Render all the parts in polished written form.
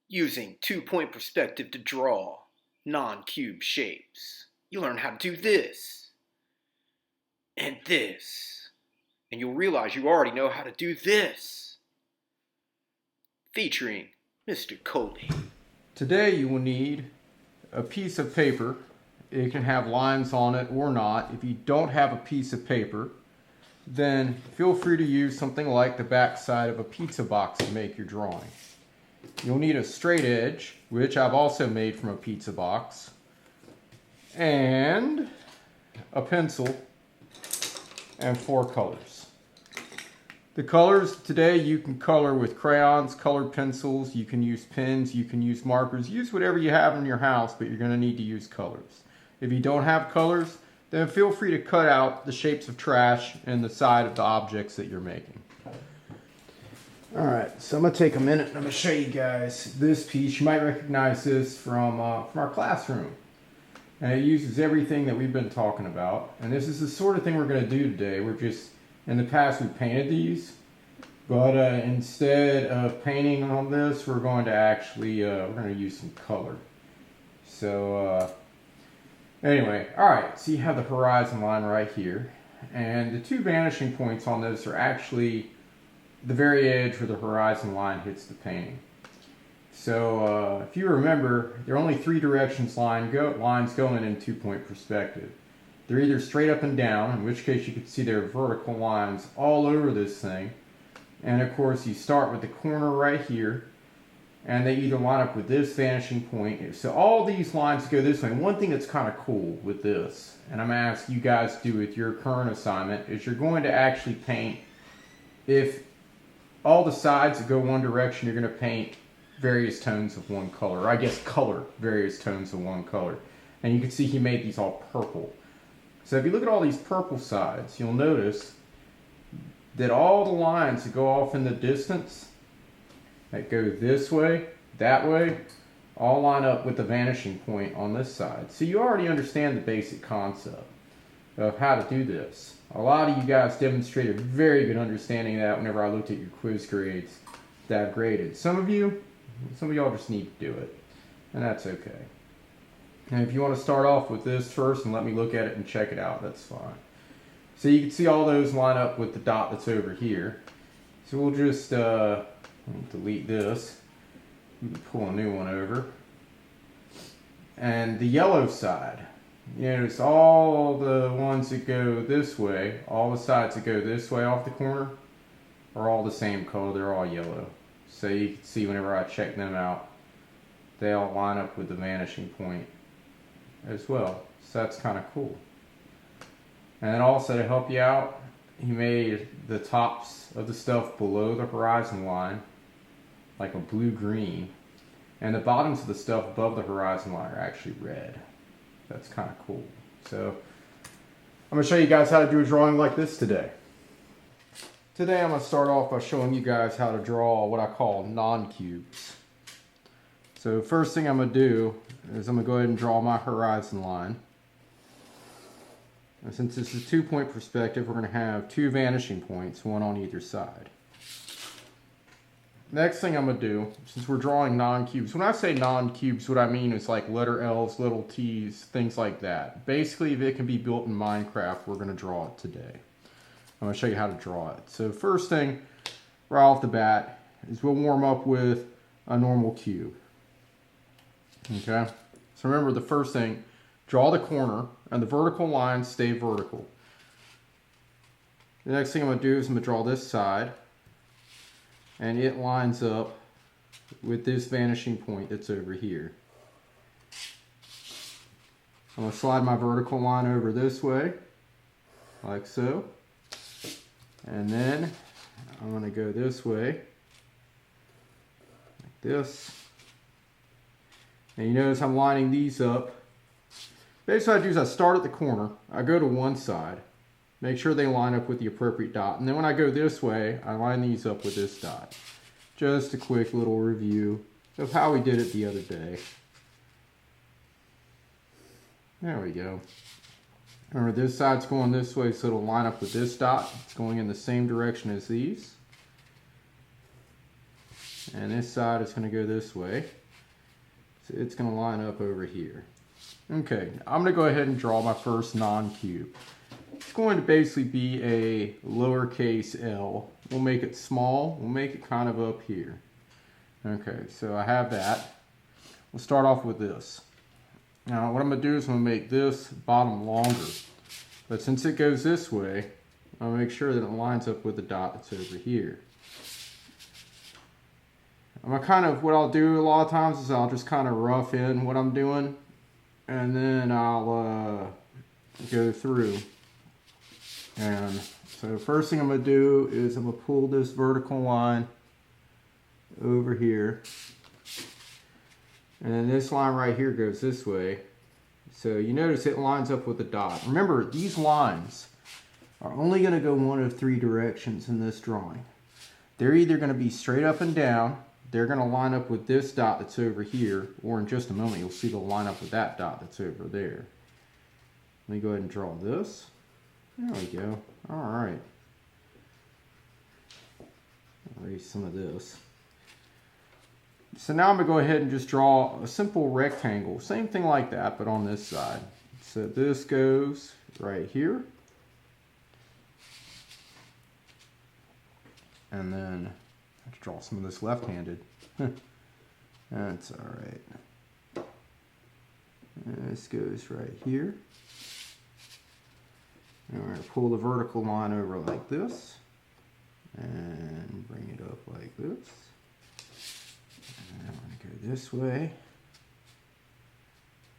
Using two-point perspective to draw non-cube shapes. You learn how to do this and this, and you'll realize you already know how to do this. Featuring Mr. Colie. Today you will need a piece of paper. It can have lines on it or not. If you don't have a piece of paper, then feel free to use something like the back side of a pizza box to make your drawing. You'll need a straight edge, which I've also made from a pizza box, and a pencil and 4 colors. The colors today, you can color with crayons, colored pencils, you can use pens, you can use markers, use whatever you have in your house, but you're going to need to use colors. If you don't have colors, then feel free to cut out the shapes of trash and the side of the objects that you're making. Alright, so I'm going to take a minute and I'm going to show you guys this piece. You might recognize this from our classroom. And it uses everything that we've been talking about. And this is the sort of thing we're going to do today. In the past we painted these, but instead of painting on this, we're going to actually, we're going to use some color. So anyway, alright, so you have the horizon line right here. And the two vanishing points on this are actually the very edge where the horizon line hits the painting. So if you remember, there are only 3 directions lines going in two-point perspective. They're either straight up and down, in which case you can see there are vertical lines all over this thing. And of course you start with the corner right here, and they either line up with this vanishing point. So all these lines go this way. And one thing that's kind of cool with this, and I'm going to ask you guys to do with your current assignment, is you're going to actually paint, if all the sides that go one direction, you're going to paint various tones of one color, or I guess color various tones of one color. And you can see he made these all purple. So if you look at all these purple sides, you'll notice that all the lines that go off in the distance, that go this way, that way, all line up with the vanishing point on this side. So you already understand the basic concept of how to do this. A lot of you guys demonstrated very good understanding of that whenever I looked at your quiz grades that I've graded. Some of y'all just need to do it, and that's okay. And if you want to start off with this first and let me look at it and check it out, that's fine. So you can see all those line up with the dot that's over here. So we'll just delete this, pull a new one over. And the yellow side, you notice all the ones that go this way, all the sides that go this way off the corner are all the same color, they're all yellow. So you can see whenever I check them out, they all line up with the vanishing point as well. So that's kind of cool. And then also to help you out, he made the tops of the stuff below the horizon line like a blue-green, and the bottoms of the stuff above the horizon line are actually red. That's kind of cool. So I'm going to show you guys how to do a drawing like this today. Today I'm going to start off by showing you guys how to draw what I call non-cubes. So first thing I'm going to do is I'm going to go ahead and draw my horizon line. And since this is two-point perspective, we're going to have 2 vanishing points, one on either side. Next thing I'm going to do, since we're drawing non-cubes, when I say non-cubes, what I mean is like letter L's, little T's, things like that. Basically, if it can be built in Minecraft, we're going to draw it today. I'm going to show you how to draw it. So first thing, right off the bat, is we'll warm up with a normal cube. Okay? So remember the first thing, draw the corner, and the vertical lines stay vertical. The next thing I'm going to do is I'm going to draw this side, and it lines up with this vanishing point that's over here. I'm going to slide my vertical line over this way, like so. And then I'm going to go this way, like this. And you notice I'm lining these up. Basically what I do is I start at the corner, I go to one side, make sure they line up with the appropriate dot, and then when I go this way, I line these up with this dot. Just a quick little review of how we did it the other day. There we go. Remember, this side's going this way, so it'll line up with this dot. It's going in the same direction as these. and this side is going to go this way. So it's going to line up over here. Okay, I'm going to go ahead and draw my first non-cube. It's going to basically be a lowercase l. We'll make it small. We'll make it kind of up here. Okay, so I have that. We'll start off with this. Now what I'm going to do is I'm going to make this bottom longer. But since it goes this way, I'll make sure that it lines up with the dot that's over here. What I'll do a lot of times is I'll just kind of rough in what I'm doing, and then I'll go through. And so the first thing I'm going to do is I'm going to pull this vertical line over here. And then this line right here goes this way. So you notice it lines up with the dot. Remember, these lines are only going to go one of three directions in this drawing. They're either going to be straight up and down, they're going to line up with this dot that's over here, or in just a moment you'll see they'll line up with that dot that's over there. Let me go ahead and draw this. There we go. Alright. Erase some of this. So now I'm going to go ahead and just draw a simple rectangle. Same thing like that, but on this side. So this goes right here. And then I have to draw some of this left-handed. That's alright. This goes right here. And we're going to pull the vertical line over like this. And bring it up like this. And I'm going to go this way.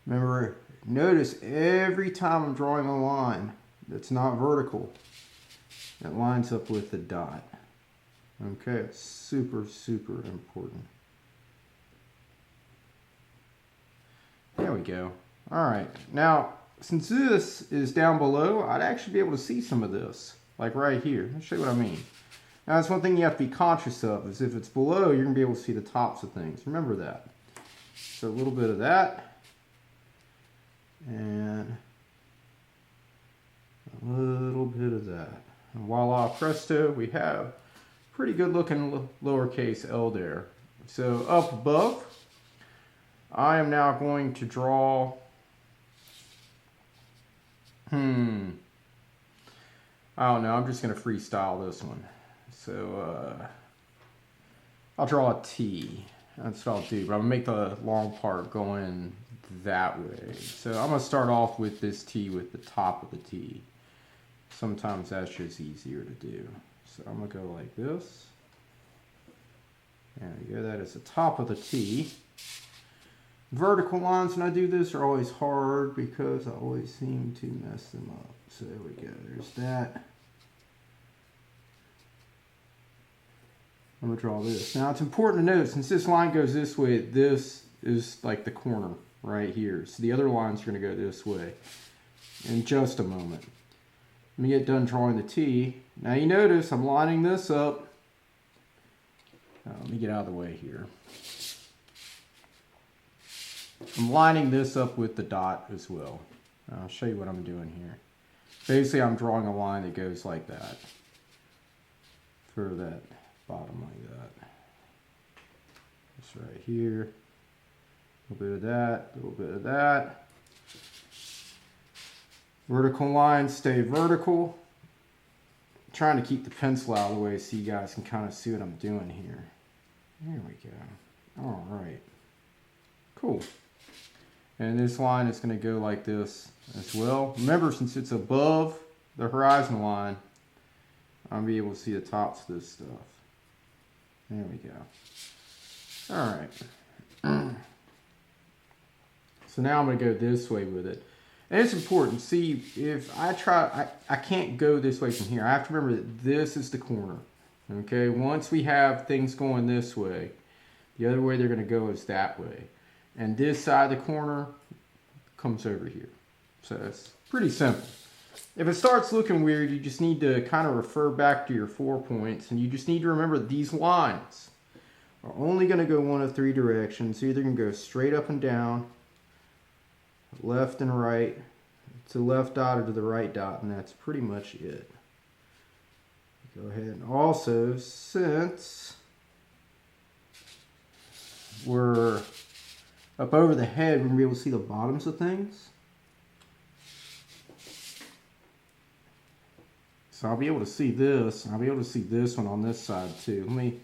Remember, notice every time I'm drawing a line that's not vertical, it lines up with the dot. Okay, it's super, super important. There we go. Alright, now, since this is down below, I'd actually be able to see some of this, like right here. I'll show you what I mean. Now, that's one thing you have to be conscious of, is if it's below, you're going to be able to see the tops of things. Remember that. So a little bit of that. And a little bit of that. And voila, presto, we have pretty good looking lowercase l there. So up above, I am now going to draw, I don't know, I'm just going to freestyle this one. So I'll draw a T. That's what I'll do, but I'm going to make the long part go in that way. So I'm going to start off with this T with the top of the T. Sometimes that's just easier to do. So I'm going to go like this. There we go, that is the top of the T. Vertical lines when I do this are always hard because I always seem to mess them up. So there we go, there's that. I'm going to draw this. Now it's important to note, since this line goes this way, this is like the corner right here. So the other lines are going to go this way in just a moment. Let me get done drawing the T. Now you notice I'm lining this up. Let me get out of the way here. I'm lining this up with the dot as well. I'll show you what I'm doing here. Basically, I'm drawing a line that goes like that. For that bottom like that. This right here. A little bit of that, a little bit of that. Vertical lines stay vertical. I'm trying to keep the pencil out of the way so you guys can kind of see what I'm doing here. There we go. Alright. Cool. And this line is going to go like this as well. Remember, since it's above the horizon line, I'll be able to see the tops of this stuff. There we go. Alright. So now I'm going to go this way with it. And it's important. See, if I try, I can't go this way from here. I have to remember that this is the corner. Okay, once we have things going this way, the other way they're going to go is that way. And this side of the corner comes over here. So it's pretty simple. If it starts looking weird, you just need to kind of refer back to your 4 points. And you just need to remember these lines are only going to go one of three directions. They're either going to go straight up and down, left and right, to the left dot or to the right dot. And that's pretty much it. Go ahead and also, since we're up over the head, we're going to be able to see the bottoms of things. So I'll be able to see this, and I'll be able to see this one on this side too. Let me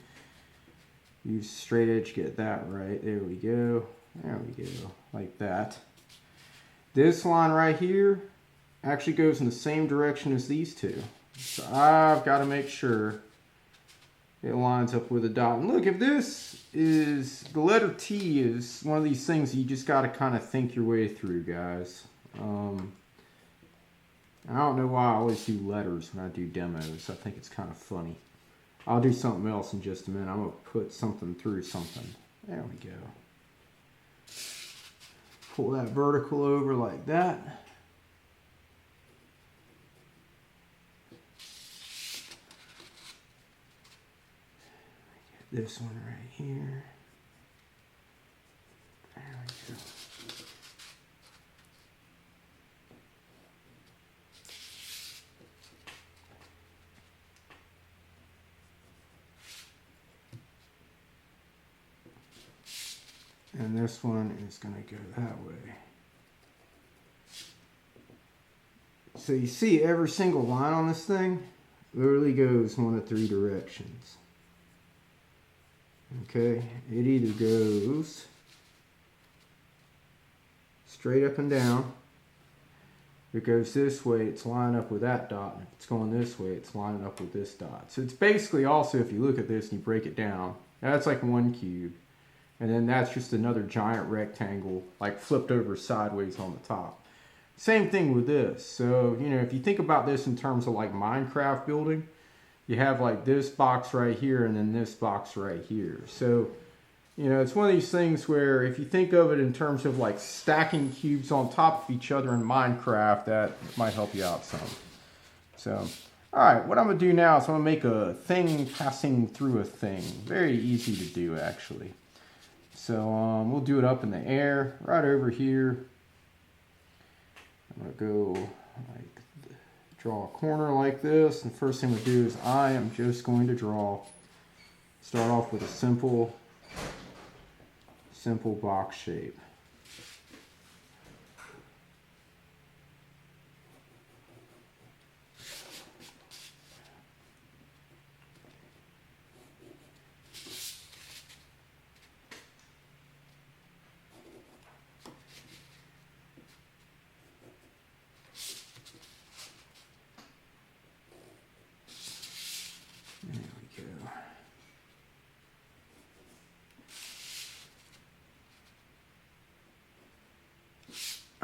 use straight edge, get that right. There we go. There we go. Like that. This line right here actually goes in the same direction as these two. So I've got to make sure it lines up with a dot. And look, if this is, the letter T is one of these things you just got to kind of think your way through, guys. I don't know why I always do letters when I do demos. I think it's kind of funny. I'll do something else in just a minute. I'm going to put something through something. There we go. Pull that vertical over like that. Get this one right here. There we go. And this one is going to go that way. So you see every single line on this thing literally goes one of three directions. Okay, it either goes straight up and down. If it goes this way, it's lining up with that dot. And if it's going this way, it's lining up with this dot. So it's basically also, if you look at this and you break it down, that's like one cube. And then that's just another giant rectangle, like flipped over sideways on the top. Same thing with this. So, you know, if you think about this in terms of like Minecraft building, you have like this box right here and then this box right here. So, you know, it's one of these things where if you think of it in terms of like stacking cubes on top of each other in Minecraft, that might help you out some. So, all right, what I'm going to do now is I'm going to make a thing passing through a thing. Very easy to do, actually. So we'll do it up in the air, right over here. I'm going to go like, draw a corner like this. And the first thing I'm going to do is I am just going to start off with a simple box shape.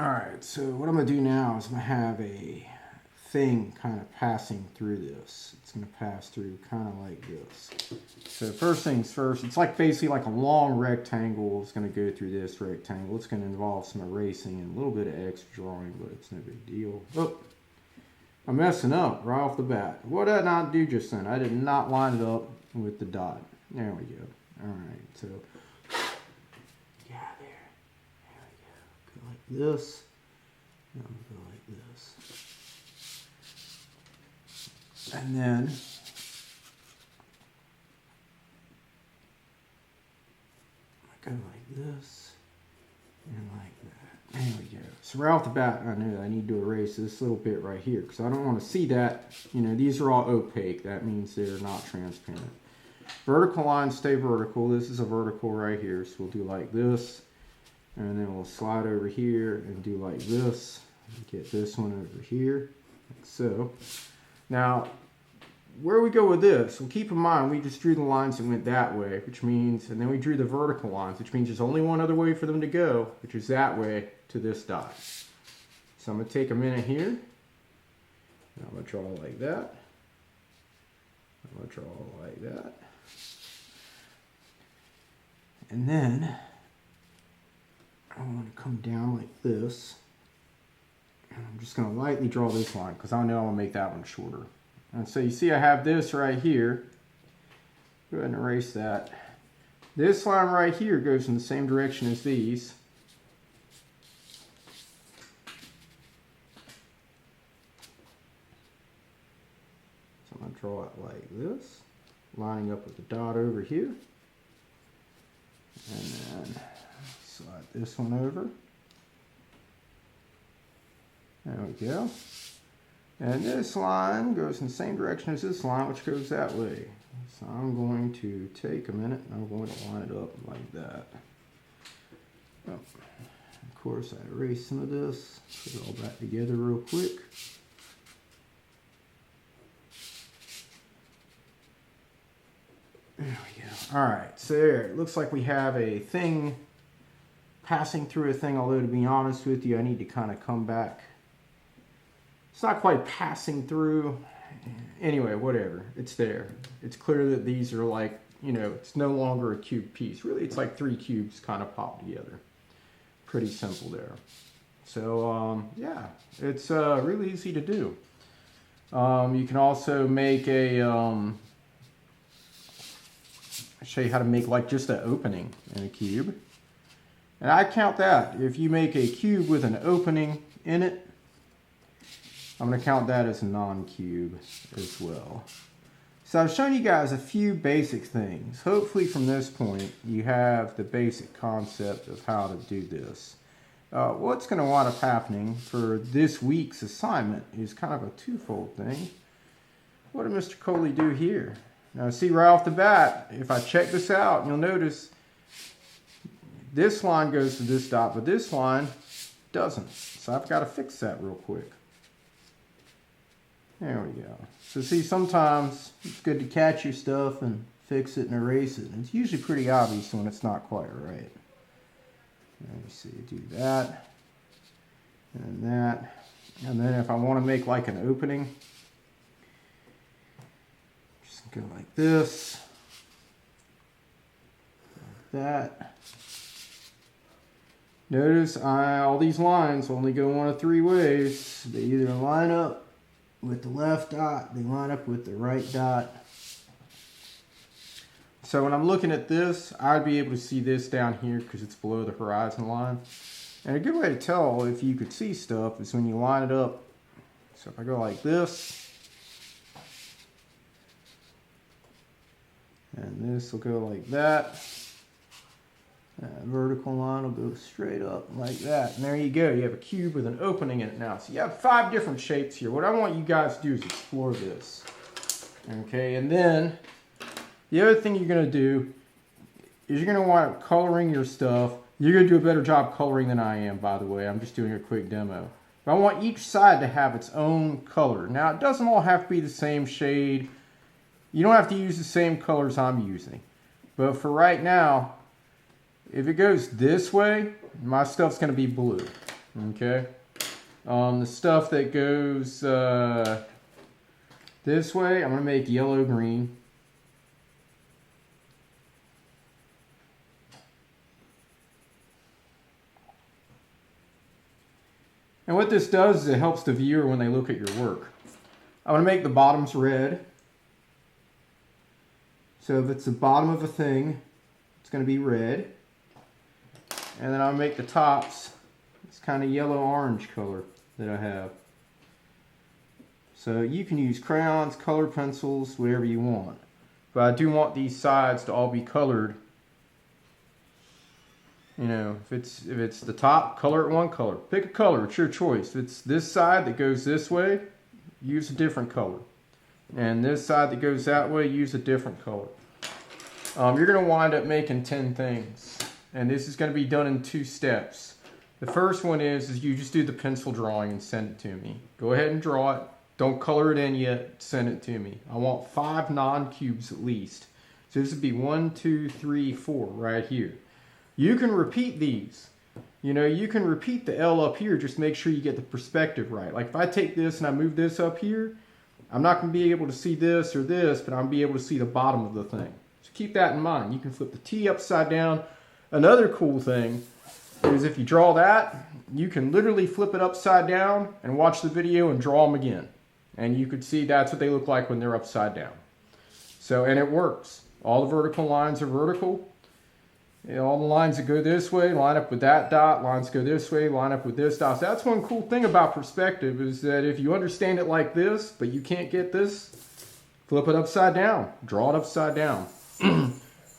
Alright, so what I'm going to do now is I'm going to have a thing kind of passing through this. It's going to pass through kind of like this. So first things first, it's like basically like a long rectangle. It's going to go through this rectangle. It's going to involve some erasing and a little bit of extra drawing, but it's no big deal. Oh, I'm messing up right off the bat. What did I not do just then? I did not line it up with the dot. There we go. Alright, so this, and I'm going to go like this. And then I go like this and like that. There we go. So right off the bat, I know I need to erase this little bit right here because I don't want to see that. You know, these are all opaque. That means they're not transparent. Vertical lines stay vertical. This is a vertical right here. So we'll do like this. And then we'll slide over here and do like this. Get this one over here, like so. Now, where we go with this, well, keep in mind we just drew the lines that went that way, which means, and then we drew the vertical lines, which means there's only one other way for them to go, which is that way to this dot. So I'm going to take a minute here. And I'm going to draw like that. I'm going to draw like that. And then I want to come down like this. And I'm just going to lightly draw this line because I know I want to make that one shorter. And so you see I have this right here. Go ahead and erase that. This line right here goes in the same direction as these. So I'm going to draw it like this, lining up with the dot over here. And then slide this one over. There we go. And this line goes in the same direction as this line, which goes that way. So I'm going to take a minute and I'm going to line it up like that. Oh, of course, I erased some of this. Put it all back together real quick. There we go. All right, so there, it looks like we have a thing passing through a thing, although to be honest with you, I need to kind of come back. It's not quite passing through. Anyway, whatever, it's there. It's clear that these are like, you know, it's no longer a cube piece. Really, it's like 3 cubes kind of popped together. Pretty simple there. So, yeah, it's really easy to do. You can also make a, I'll show you how to make like just an opening in a cube. And I count that. If you make a cube with an opening in it, I'm going to count that as a non-cube as well. So I've shown you guys a few basic things. Hopefully from this point you have the basic concept of how to do this. What's going to wind up happening for this week's assignment is kind of a twofold thing. What did Mr. Colie do here? Now see right off the bat, if I check this out, you'll notice this line goes to this dot, but this line doesn't. So I've got to fix that real quick. There we go. So see, sometimes it's good to catch your stuff and fix it and erase it. And it's usually pretty obvious when it's not quite right. Let me see, do that and that. And then if I want to make like an opening, just go like this, like that. Notice all these lines only go one of 3 ways. They either line up with the left dot, they line up with the right dot. So when I'm looking at this, I'd be able to see this down here because it's below the horizon line. And a good way to tell if you could see stuff is when you line it up. So if I go like this, and this will go like that. That vertical line will go straight up like that. And there you go. You have a cube with an opening in it now. So you have 5 different shapes here. What I want you guys to do is explore this. Okay, and then the other thing you're going to do is you're going to wind up coloring your stuff. You're going to do a better job coloring than I am, by the way. I'm just doing a quick demo. But I want each side to have its own color. Now, it doesn't all have to be the same shade. You don't have to use the same colors I'm using. But for right now, if it goes this way, my stuff's going to be blue, okay? The stuff that goes this way, I'm going to make yellow-green. And what this does is it helps the viewer when they look at your work. I'm going to make the bottoms red. So if it's the bottom of a thing, it's going to be red. And then I'll make the tops this kind of yellow-orange color that I have. So you can use crayons, color pencils, whatever you want. But I do want these sides to all be colored. You know, if it's the top, color it one color. Pick a color, it's your choice. If it's this side that goes this way, use a different color. And this side that goes that way, use a different color. You're going to wind up making 10 things. And this is going to be done in 2 steps. The first one is you just do the pencil drawing and send it to me. Go ahead and draw it. Don't color it in yet. Send it to me. I want 5 non-cubes at least. So this would be 1, 2, 3, 4 right here. You can repeat these. You know, you can repeat the L up here. Just make sure you get the perspective right. Like if I take this and I move this up here, I'm not going to be able to see this or this, but I'm going to be able to see the bottom of the thing. So keep that in mind. You can flip the T upside down. Another cool thing is if you draw that, you can literally flip it upside down and watch the video and draw them again. And you could see that's what they look like when they're upside down. So, and it works. All the vertical lines are vertical. And all the lines that go this way line up with that dot. Lines go this way, line up with this dot. So that's one cool thing about perspective is that if you understand it like this, but you can't get this, flip it upside down. Draw it upside down.